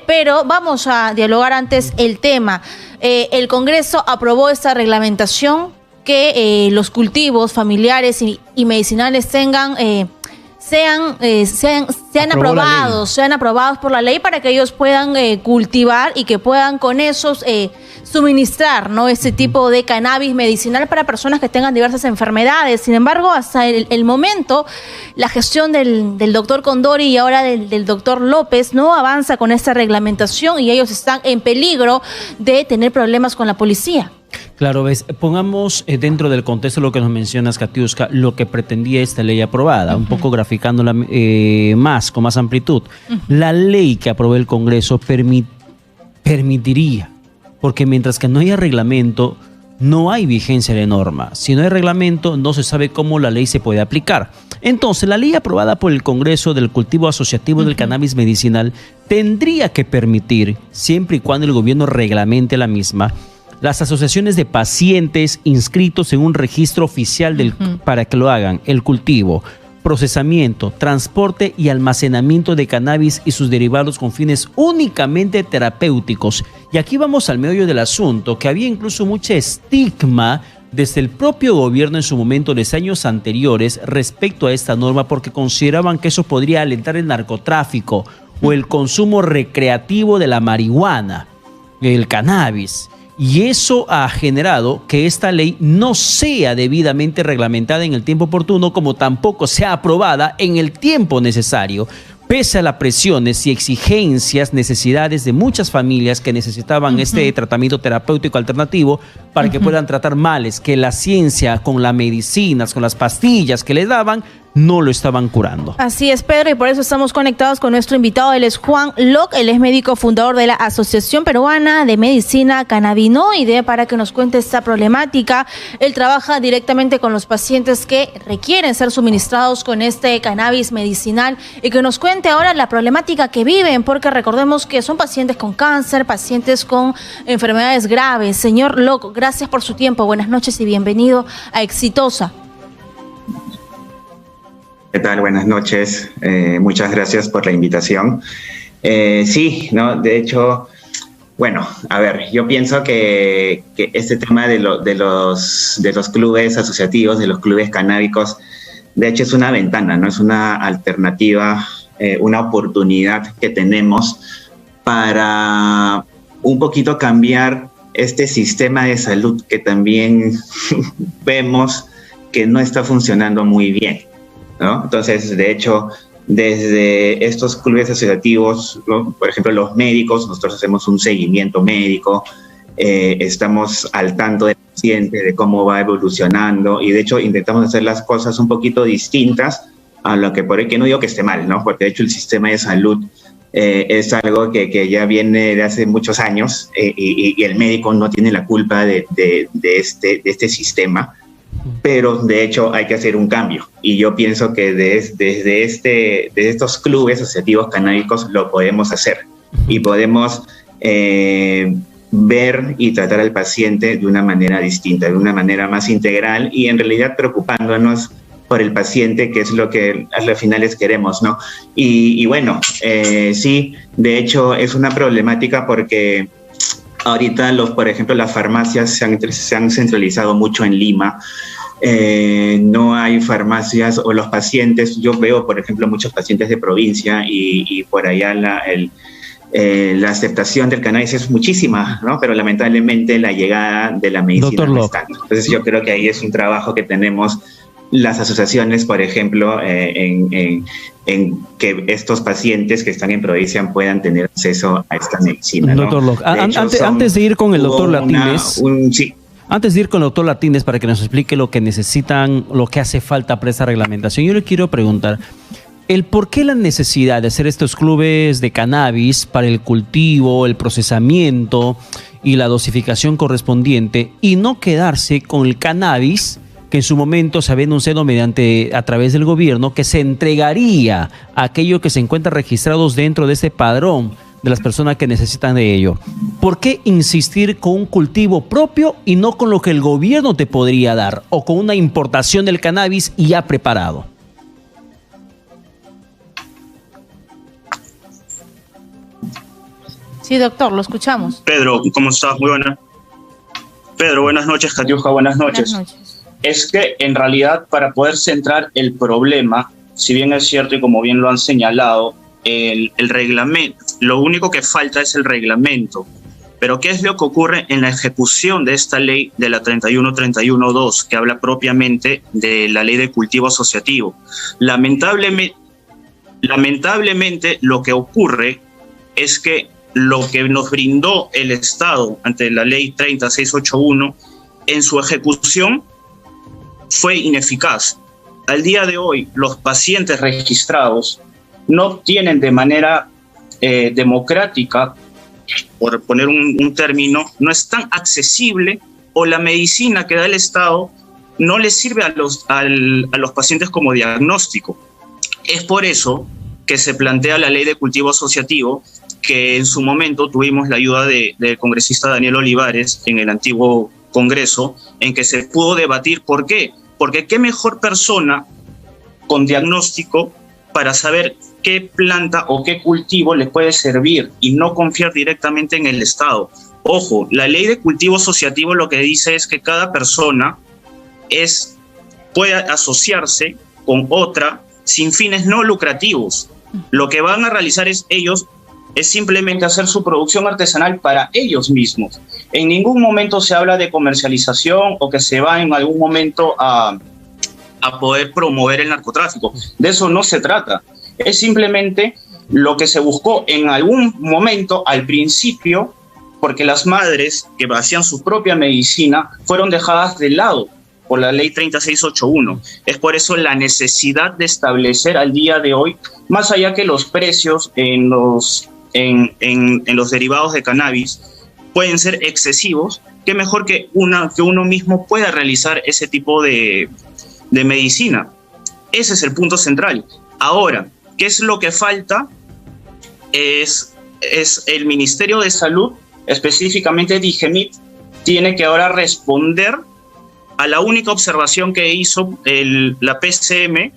Pero vamos a dialogar antes el tema. El Congreso aprobó esta reglamentación que los cultivos familiares y medicinales sean aprobados por la ley para que ellos puedan cultivar y que puedan con esos suministrar, ¿no?, este tipo de cannabis medicinal para personas que tengan diversas enfermedades. Sin embargo, hasta el momento, la gestión del doctor Condori y ahora del doctor López no avanza con esta reglamentación y ellos están en peligro de tener problemas con la policía. Claro, ves, pongamos dentro del contexto lo que nos mencionas, Katiuska, lo que pretendía esta ley aprobada, un poco graficándola con más amplitud. La ley que aprobó el Congreso permitiría, porque mientras que no haya reglamento, no hay vigencia de norma. Si no hay reglamento, no se sabe cómo la ley se puede aplicar. Entonces, la ley aprobada por el Congreso del cultivo asociativo del cannabis medicinal tendría que permitir, siempre y cuando el gobierno reglamente la misma, las asociaciones de pacientes inscritos en un registro oficial para que lo hagan, el cultivo, procesamiento, transporte y almacenamiento de cannabis y sus derivados con fines únicamente terapéuticos. Y aquí vamos al meollo del asunto, que había incluso mucho estigma desde el propio gobierno en su momento, de años anteriores, respecto a esta norma, porque consideraban que eso podría alentar el narcotráfico o el consumo recreativo de la marihuana, el cannabis. Y eso ha generado que esta ley no sea debidamente reglamentada en el tiempo oportuno, como tampoco sea aprobada en el tiempo necesario, pese a las presiones y exigencias, necesidades de muchas familias que necesitaban este tratamiento terapéutico alternativo para que puedan tratar males que la ciencia, con las medicinas, con las pastillas que les daban, no lo estaban curando. Así es, Pedro, y por eso estamos conectados con nuestro invitado. Él es Juan Locke, él es médico fundador de la Asociación Peruana de Medicina Cannabinoide, para que nos cuente esta problemática. Él trabaja directamente con los pacientes que requieren ser suministrados con este cannabis medicinal y que nos cuente ahora la problemática que viven, porque recordemos que son pacientes con cáncer, pacientes con enfermedades graves. Señor Locke, gracias por su tiempo, buenas noches y bienvenido a Exitosa. ¿Qué tal? Buenas noches. Muchas gracias por la invitación. Sí, ¿no? De hecho, bueno, a ver, yo pienso que este tema de los clubes asociativos, de los clubes canábicos, de hecho es una ventana, ¿no? Es una alternativa, una oportunidad que tenemos para un poquito cambiar este sistema de salud que también vemos que no está funcionando muy bien, ¿no? Entonces, de hecho, desde estos clubes asociativos, ¿no? Por ejemplo, los médicos, nosotros hacemos un seguimiento médico, estamos al tanto del paciente, de cómo va evolucionando, y de hecho intentamos hacer las cosas un poquito distintas a lo que por ahí, que no digo que esté mal, ¿no? Porque de hecho el sistema de salud es algo que ya viene de hace muchos años, y el médico no tiene la culpa de este sistema. Pero de hecho hay que hacer un cambio, y yo pienso que desde estos clubes asociativos canábicos lo podemos hacer, y podemos ver y tratar al paciente de una manera distinta, de una manera más integral, y en realidad preocupándonos por el paciente, que es lo que a las finales queremos, ¿no? Y bueno, sí, de hecho es una problemática porque ahorita, por ejemplo, las farmacias se han centralizado mucho en Lima. No hay farmacias, o los pacientes, yo veo, por ejemplo, muchos pacientes de provincia, y por allá la aceptación del cannabis es muchísima, ¿no? Pero lamentablemente la llegada de la medicina no es tanto. Entonces yo creo que ahí es un trabajo que tenemos las asociaciones, por ejemplo, en que estos pacientes que están en provincia puedan tener acceso a esta medicina, ¿no? Doctor Locke, antes de ir con el doctor Latínez, antes de ir con el doctor Latínez para que nos explique lo que necesitan, lo que hace falta para esta reglamentación, yo le quiero preguntar el por qué la necesidad de hacer estos clubes de cannabis para el cultivo, el procesamiento y la dosificación correspondiente, y no quedarse con el cannabis que en su momento se había anunciado a través del gobierno, que se entregaría a aquellos que se encuentran registrados dentro de este padrón de las personas que necesitan de ello. ¿Por qué insistir con un cultivo propio y no con lo que el gobierno te podría dar, o con una importación del cannabis ya preparado? Sí, doctor, lo escuchamos. Pedro, ¿cómo estás? Muy buena. Pedro, buenas noches. Katiuska, buenas noches. Buenas noches. Es que en realidad para poder centrar el problema, si bien es cierto y como bien lo han señalado, el reglamento, lo único que falta es el reglamento. Pero ¿qué es lo que ocurre en la ejecución de esta ley de la 3131.2, que habla propiamente de la ley de cultivo asociativo? Lamentablemente lo que ocurre es que lo que nos brindó el Estado ante la ley 30681 en su ejecución fue ineficaz. Al día de hoy, los pacientes registrados no tienen de manera democrática, por poner un término, no es tan accesible, o la medicina que da el Estado no les sirve a los pacientes como diagnóstico. Es por eso que se plantea la ley de cultivo asociativo, que en su momento tuvimos la ayuda del congresista Daniel Olivares en el antiguo Congreso, en que se pudo debatir. ¿Por qué? Porque qué mejor persona con diagnóstico para saber qué planta o qué cultivo le puede servir y no confiar directamente en el Estado. Ojo, la ley de cultivo asociativo lo que dice es que cada persona puede asociarse con otra sin fines no lucrativos. Lo que van a realizar ellos es simplemente hacer su producción artesanal para ellos mismos. En ningún momento se habla de comercialización o que se va en algún momento a poder promover el narcotráfico. De eso no se trata. Es simplemente lo que se buscó en algún momento al principio, porque las madres que hacían su propia medicina fueron dejadas de lado por la ley 30681. Es por eso la necesidad de establecer al día de hoy, más allá que los precios en los derivados de cannabis pueden ser excesivos, que mejor que uno mismo pueda realizar ese tipo de medicina. Ese es el punto central. Ahora, ¿qué es lo que falta? Es el Ministerio de Salud, específicamente DIGEMIT, tiene que ahora responder a la única observación que hizo la PCM,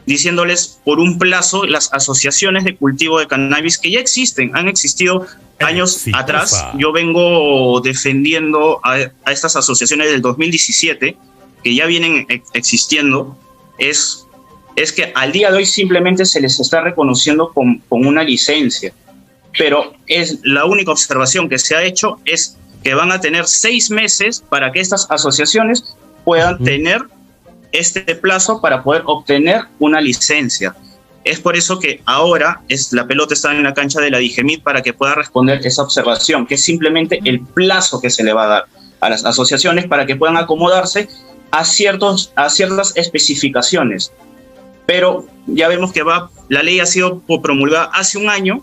diciéndoles por un plazo las asociaciones de cultivo de cannabis que ya existen, han existido años atrás. Yo vengo defendiendo a estas asociaciones del 2017, que ya vienen existiendo. Es que al día de hoy simplemente se les está reconociendo con una licencia, pero es la única observación que se ha hecho es que van a tener 6 meses para que estas asociaciones puedan tener este plazo para poder obtener una licencia. Es por eso que ahora la pelota está en la cancha de la DIGEMIT para que pueda responder esa observación, que es simplemente el plazo que se le va a dar a las asociaciones para que puedan acomodarse a ciertas especificaciones. Pero ya vemos que la ley ha sido promulgada hace un año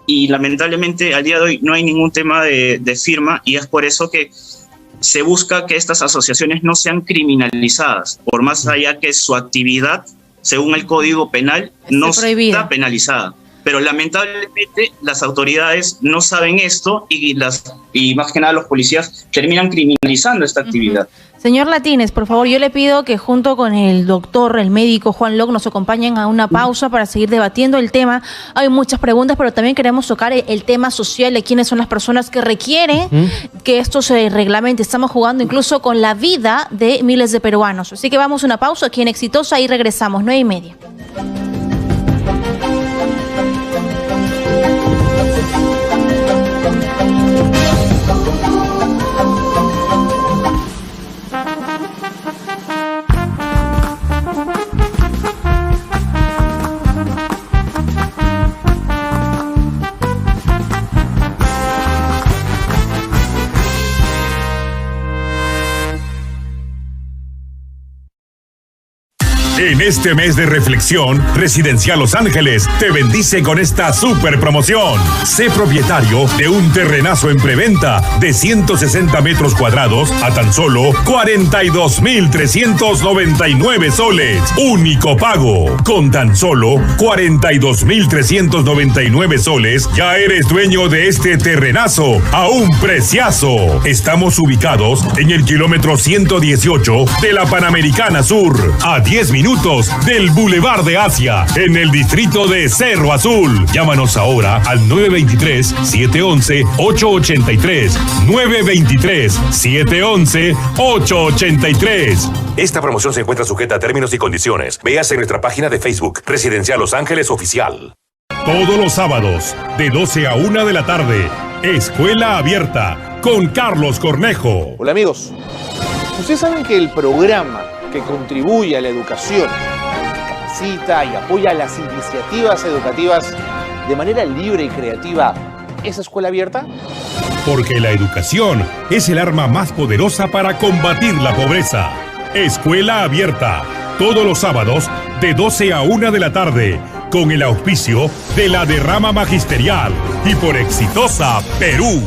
y lamentablemente al día de hoy no hay ningún tema de firma, y es por eso que se busca que estas asociaciones no sean criminalizadas, por más allá que su actividad, según el Código Penal, no está penalizada. Pero lamentablemente las autoridades no saben esto y más que nada los policías terminan criminalizando esta actividad. Señor Latínez, por favor, yo le pido que junto con el doctor, el médico Juan Locke, nos acompañen a una pausa para seguir debatiendo el tema. Hay muchas preguntas, pero también queremos tocar el tema social de quiénes son las personas que requieren que esto se reglamente. Estamos jugando incluso con la vida de miles de peruanos. Así que vamos a una pausa aquí en Exitosa y regresamos, 9:30. En este mes de reflexión, Residencial Los Ángeles te bendice con esta super promoción. Sé propietario de un terrenazo en preventa de 160 metros cuadrados a tan solo 42,399 soles. Único pago. Con tan solo 42,399 soles, ya eres dueño de este terrenazo a un preciazo. Estamos ubicados en el kilómetro 118 de la Panamericana Sur, a 10 minutos minutos del Boulevard de Asia, en el distrito de Cerro Azul. Llámanos ahora al 923-711-883. 923-711-883. Esta promoción se encuentra sujeta a términos y condiciones. Véase en nuestra página de Facebook, Residencial Los Ángeles Oficial. Todos los sábados, de 12 a 1 de la tarde, Escuela Abierta, con Carlos Cornejo. Hola amigos, ustedes saben que el programa que contribuye a la educación, capacita y apoya las iniciativas educativas de manera libre y creativa, ¿es Escuela Abierta? Porque la educación es el arma más poderosa para combatir la pobreza. Escuela Abierta, todos los sábados, de 12 a 1 de la tarde, con el auspicio de la Derrama Magisterial y por Exitosa Perú.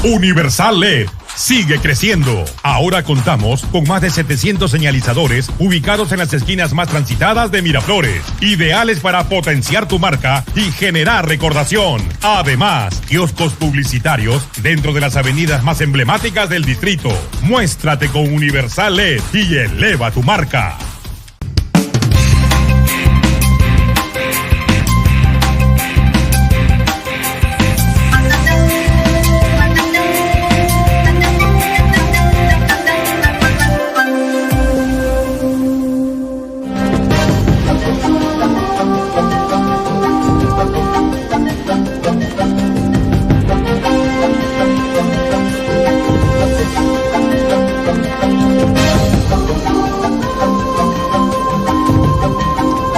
Universal LED sigue creciendo. Ahora contamos con más de 700 señalizadores ubicados en las esquinas más transitadas de Miraflores, ideales para potenciar tu marca y generar recordación. Además, kioscos publicitarios dentro de las avenidas más emblemáticas del distrito. Muéstrate con Universal LED y eleva tu marca.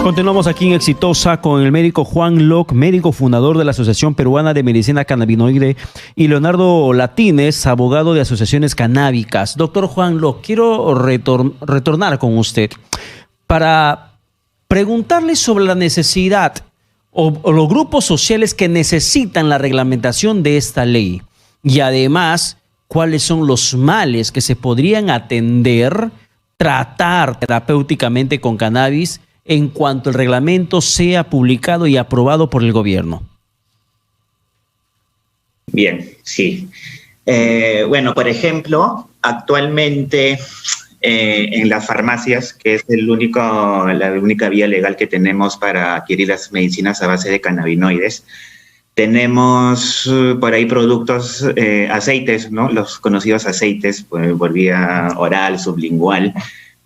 Continuamos aquí en Exitosa con el médico Juan Locke, médico fundador de la Asociación Peruana de Medicina Cannabinoide, y Leonardo Latínez, abogado de asociaciones canábicas. Doctor Juan Locke, quiero retornar con usted para preguntarle sobre la necesidad o los grupos sociales que necesitan la reglamentación de esta ley, y además cuáles son los males que se podrían atender, tratar terapéuticamente con cannabis en cuanto el reglamento sea publicado y aprobado por el gobierno. Bien, sí. Bueno, por ejemplo, actualmente en las farmacias, que es la única vía legal que tenemos para adquirir las medicinas a base de cannabinoides, tenemos por ahí productos, aceites, ¿no? Los conocidos aceites por vía oral, sublingual,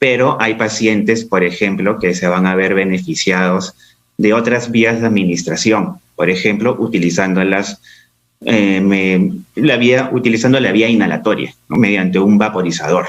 pero hay pacientes, por ejemplo, que se van a ver beneficiados de otras vías de administración, por ejemplo, utilizando la vía inhalatoria, ¿no? Mediante un vaporizador.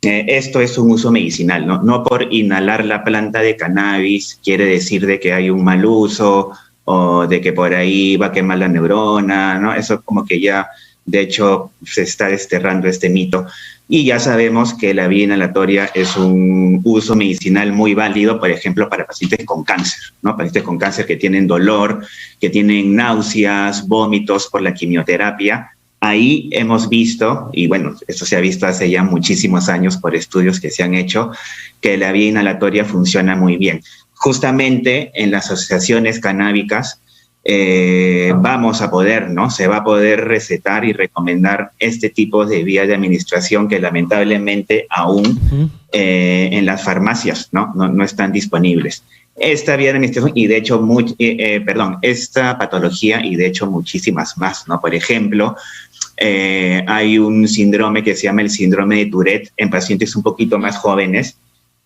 Esto es un uso medicinal, ¿no? No por inhalar la planta de cannabis quiere decir de que hay un mal uso o de que por ahí va a quemar la neurona, ¿no? Eso como que ya, de hecho, se está desterrando este mito. Y ya sabemos que la vía inhalatoria es un uso medicinal muy válido, por ejemplo, para pacientes con cáncer, ¿no? Pacientes con cáncer que tienen dolor, que tienen náuseas, vómitos por la quimioterapia. Ahí hemos visto, y bueno, esto se ha visto hace ya muchísimos años por estudios que se han hecho, que la vía inhalatoria funciona muy bien. Justamente en las asociaciones canábicas vamos a poder, ¿no? Se va a poder recetar y recomendar este tipo de vías de administración que lamentablemente aún en las farmacias no están disponibles. Esta vía de administración y de hecho, esta patología y de hecho muchísimas más, ¿no? Por ejemplo, hay un síndrome que se llama el síndrome de Tourette en pacientes un poquito más jóvenes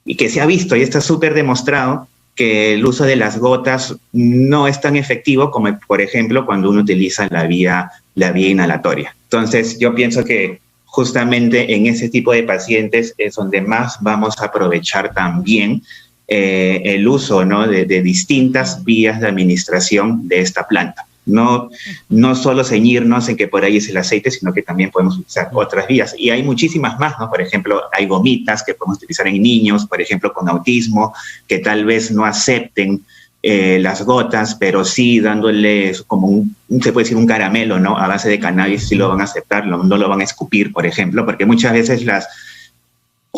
y que se ha visto y está súper demostrado que el uso de las gotas no es tan efectivo como, por ejemplo, cuando uno utiliza la vía inhalatoria. Entonces, yo pienso que justamente en ese tipo de pacientes es donde más vamos a aprovechar también el uso, ¿no? de distintas vías de administración de esta planta. No solo ceñirnos en que por ahí es el aceite, sino que también podemos utilizar otras vías. Y hay muchísimas más, ¿no? Por ejemplo, hay gomitas que podemos utilizar en niños, por ejemplo, con autismo, que tal vez no acepten las gotas, pero sí dándoles como se puede decir un caramelo, ¿no? A base de cannabis, sí lo van a aceptar, no lo van a escupir, por ejemplo, porque muchas veces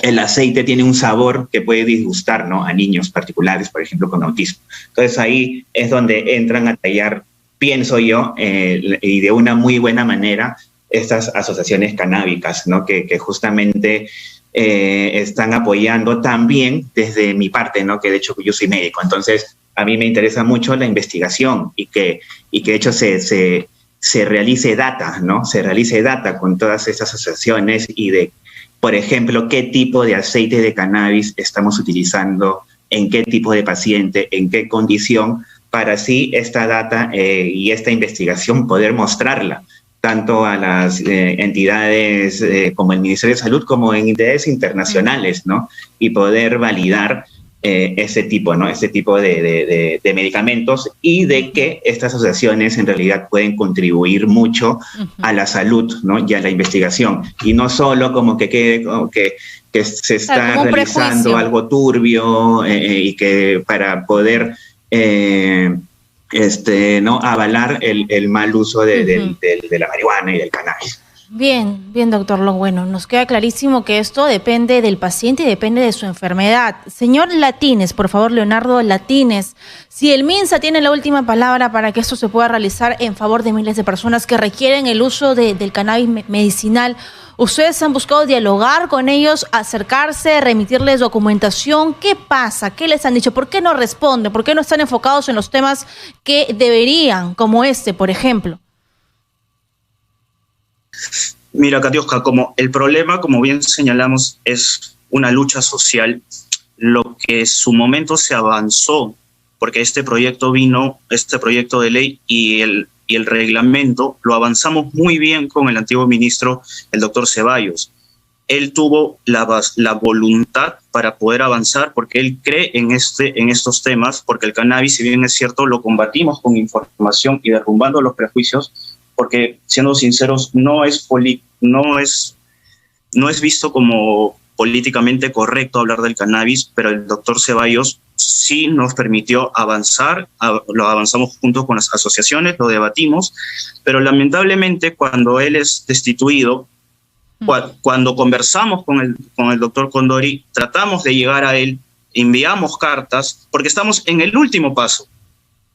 el aceite tiene un sabor que puede disgustar, ¿no? A niños particulares, por ejemplo, con autismo. Entonces ahí es donde entran a tallar, pienso yo, y de una muy buena manera, estas asociaciones canábicas, ¿no? Que justamente están apoyando también desde mi parte, ¿no? Que de hecho yo soy médico, entonces a mí me interesa mucho la investigación y que de hecho se realice data, ¿no? Se realice data con todas estas asociaciones y de, por ejemplo, qué tipo de aceite de cannabis estamos utilizando, en qué tipo de paciente, en qué condición, para así esta data y esta investigación poder mostrarla tanto a las entidades como el Ministerio de Salud, como en entidades internacionales, ¿no? Y poder validar ese tipo, ¿no? Ese tipo de medicamentos y de que estas asociaciones en realidad pueden contribuir mucho a la salud, ¿no? Y a la investigación. Y no solo como que quede como que se está realizando algo turbio y que para poder ¿no? avalar el mal uso de la marihuana y del cannabis. Bien, bien, doctor Locke. Bueno, nos queda clarísimo que esto depende del paciente y depende de su enfermedad. Señor Latínez, por favor, Leonardo Latínez, si el MINSA tiene la última palabra para que esto se pueda realizar en favor de miles de personas que requieren el uso del cannabis medicinal, ¿ustedes han buscado dialogar con ellos, acercarse, remitirles documentación? ¿Qué pasa? ¿Qué les han dicho? ¿Por qué no responden? ¿Por qué no están enfocados en los temas que deberían, como este, por ejemplo? Mira, Katiuska, como el problema, como bien señalamos, es una lucha social, lo que en su momento se avanzó, porque este proyecto de ley y el reglamento lo avanzamos muy bien con el antiguo ministro, el doctor Ceballos. Él tuvo la voluntad para poder avanzar porque él cree en estos temas, porque el cannabis, si bien es cierto, lo combatimos con información y derrumbando los prejuicios, porque, siendo sinceros, no es visto como políticamente correcto hablar del cannabis, pero el doctor Ceballos sí nos permitió avanzar, lo avanzamos junto con las asociaciones, lo debatimos, pero lamentablemente cuando él es destituido, cuando conversamos con el doctor Condori, tratamos de llegar a él, enviamos cartas, porque estamos en el último paso,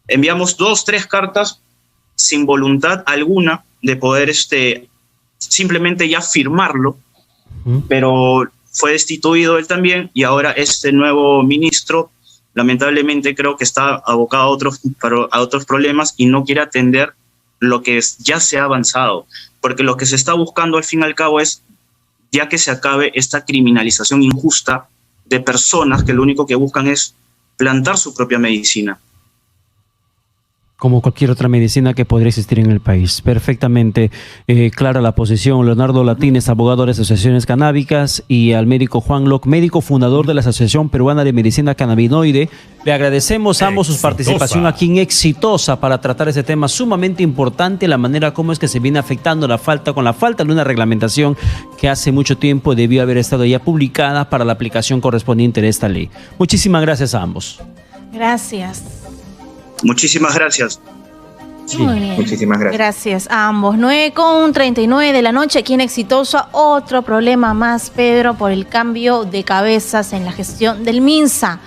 enviamos 2, 3 cartas, sin voluntad alguna de poder simplemente ya firmarlo, pero fue destituido él también y ahora este nuevo ministro lamentablemente creo que está abocado a otros problemas y no quiere atender lo que ya se ha avanzado, porque lo que se está buscando al fin y al cabo es ya que se acabe esta criminalización injusta de personas que lo único que buscan es plantar su propia medicina. Como cualquier otra medicina que podría existir en el país. Perfectamente clara la posición. Leonardo Latínez, abogado de asociaciones canábicas, y al médico Juan Locke, médico fundador de la Asociación Peruana de Medicina Cannabinoide. Le agradecemos a ambos su participación aquí en Exitosa para tratar ese tema sumamente importante, la manera como es que se viene afectando con la falta de una reglamentación que hace mucho tiempo debió haber estado ya publicada para la aplicación correspondiente de esta ley. Muchísimas gracias a ambos. Gracias. Muchísimas gracias. Sí, muy bien. Muchísimas gracias. Gracias a ambos. 9:39 de la noche aquí en Exitosa. Otro problema más, Pedro, por el cambio de cabezas en la gestión del MINSA.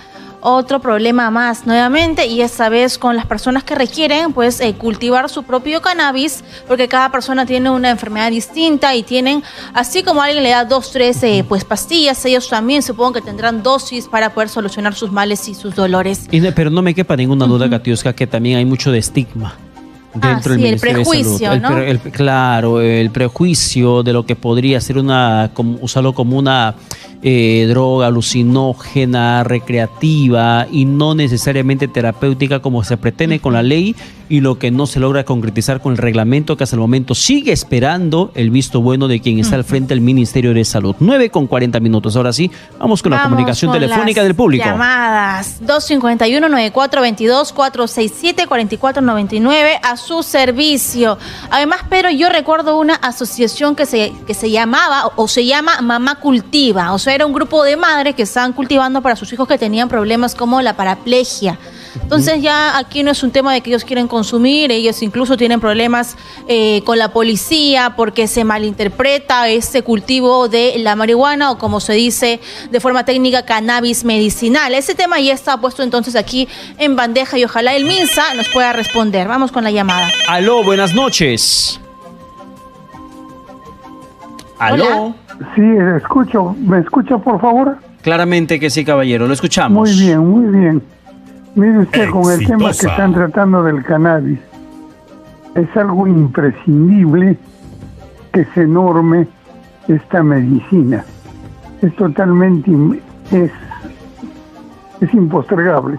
Otro problema más nuevamente, y esta vez con las personas que requieren pues cultivar su propio cannabis, porque cada persona tiene una enfermedad distinta y tienen, así como alguien le da 2, 3 pues pastillas, ellos también supongo que tendrán dosis para poder solucionar sus males y sus dolores. Pero no me quepa ninguna duda, Katiuska, que también hay mucho de estigma dentro del Ministerio de Salud. El prejuicio, ¿no? Claro, el prejuicio de lo que podría ser usarlo como una droga alucinógena, recreativa y no necesariamente terapéutica como se pretende con la ley, y lo que no se logra concretizar con el reglamento que hasta el momento sigue esperando el visto bueno de quien está al frente del Ministerio de Salud. 9:40. Ahora sí, vamos con la comunicación telefónica del público. Llamadas 251-9422, 467-4499 a su servicio. Además, pero yo recuerdo una asociación que se llamaba o se llama Mamá Cultiva. O sea, era un grupo de madres que estaban cultivando para sus hijos que tenían problemas como la paraplegia. Entonces ya aquí no es un tema de que ellos quieren consumir, ellos incluso tienen problemas con la policía porque se malinterpreta este cultivo de la marihuana, o como se dice de forma técnica, cannabis medicinal. Ese tema ya está puesto entonces aquí en bandeja y ojalá el MINSA nos pueda responder. Vamos con la llamada. Aló, buenas noches. ¿Aló? Hola. Sí, escucho. ¿Me escucha, por favor? Claramente que sí, caballero, lo escuchamos. Muy bien, muy bien. Mire usted, con el tema que Exitosa. están tratando del cannabis, es algo imprescindible que se norme esta medicina. Es totalmente, es impostergable.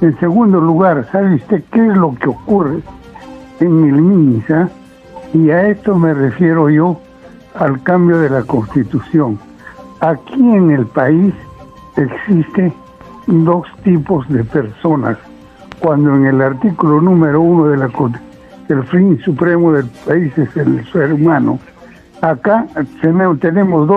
En segundo lugar, ¿sabe usted qué es lo que ocurre en el MINSA? Y a esto me refiero yo al cambio de la Constitución. Aquí en el país existe dos tipos de personas, cuando en el artículo número 1 de la el fin supremo del país es el ser humano. Acá tenemos